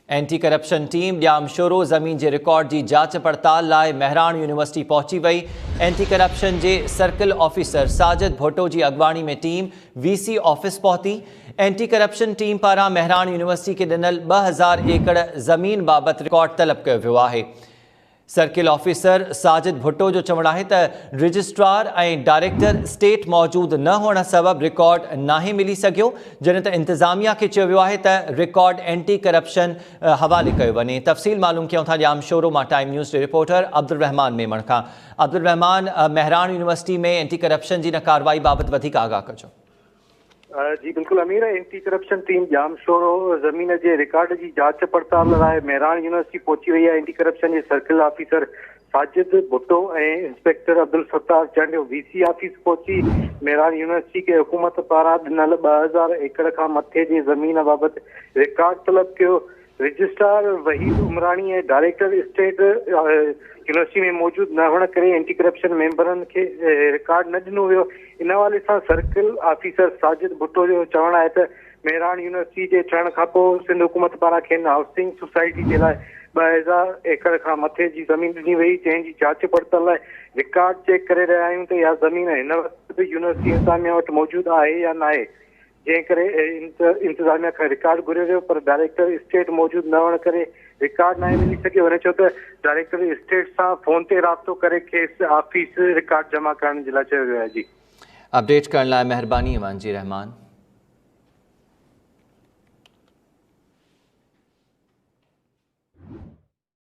Anti corruption team ॼामशोरो ज़मीन के record की जांच पड़ताल लाइ मेहरान यूनिवर्सिटी पहुंची वई। एंटी करप्शन के सर्किल ऑफिसर साजिद भुट्टो की अगवानी में टीम वीसी ऑफिस पहुती। एंटी करप्शन टीम पारा मेहरान यूनिवर्सिटी के दिनल 2000 एकड़ ज़मीन बाबत रिकॉर्ड तलब किया वियो आहे। सर्किल ऑफिसर साजिद भुट्टो जो चवण है त रजिस्ट्रार और डायरेक्टर स्टेट मौजूद न होने सबब रिकॉर्ड नाहे मिली सको, जन त इंतजामिया के चयो वियो है त रिकॉर्ड एंटी करप्शन हवाले किया वने। तफ़सील मालूम क्यों था ॼामशोरो मां टाइम न्यूज़ के रिपोर्टर अब्दुल रहमान मेमण का। अब्दुल रहमान, मेहरान यूनिवर्सिटी में एंटी करप्शन की न कार्रवाई बाबत वधिक आगाह कजो। जी बिल्कुल अमीर, एंटी करप्शन टीम ॼामशोरो ज़मीन के रिकॉर्ड की जांच पड़ताल लाइ मेहरान यूनिवर्सिटी पहुंची वही है। एंटी करप्शन के सर्किल ऑफिसर साजिद भुट्टो और इंस्पेक्टर अब्दुल सत्तार चंड वीसी ऑफिस पहुंची मेहरान यूनिवर्सिटी के हुकूमत पारा दिनल 2000 एकड़ का मथे की ज़मीन बाबत रिकॉर्ड तलब किया। रजिस्ट्रार वहीद उमरानी और डायरेक्टर स्टेट यूनिवर्सिटी में मौजूद न होने करे एंटी करप्शन मेंबरन के रिकॉर्ड न दिनो वो। इन हवाले से सर्किल ऑफिसर साजिद भुट्टो जो चवण है त मेहरान यूनिवर्सिटी के ठहण का सिंध हुकूमत पारा खेन हाउसिंग सोसाइटी के लिए 2000 एकड़ का मथे की जमीन दी वही, जैसी जांच पड़ताल रिकॉर्ड चेक करे रहा आहियूं त यह जमीन इन वक्त यूनिवर्सिटी इंतजामिया वटि मौजूद है या ना है। जै करे इंतजामिया का रिकॉर्ड घुरे वियो, पर डायरेक्टर स्टेट मौजूद न होने करे रिकॉर्ड ना मिली सके। उन्हें चो त डायरेक्टर स्टेट से फोन ते राब्तो करे खेस ऑफिस रिकॉर्ड जमा करने के लिए चयो वियो है। जी अपडेट करने लाइ मेहरबानी इमान जी रहमान।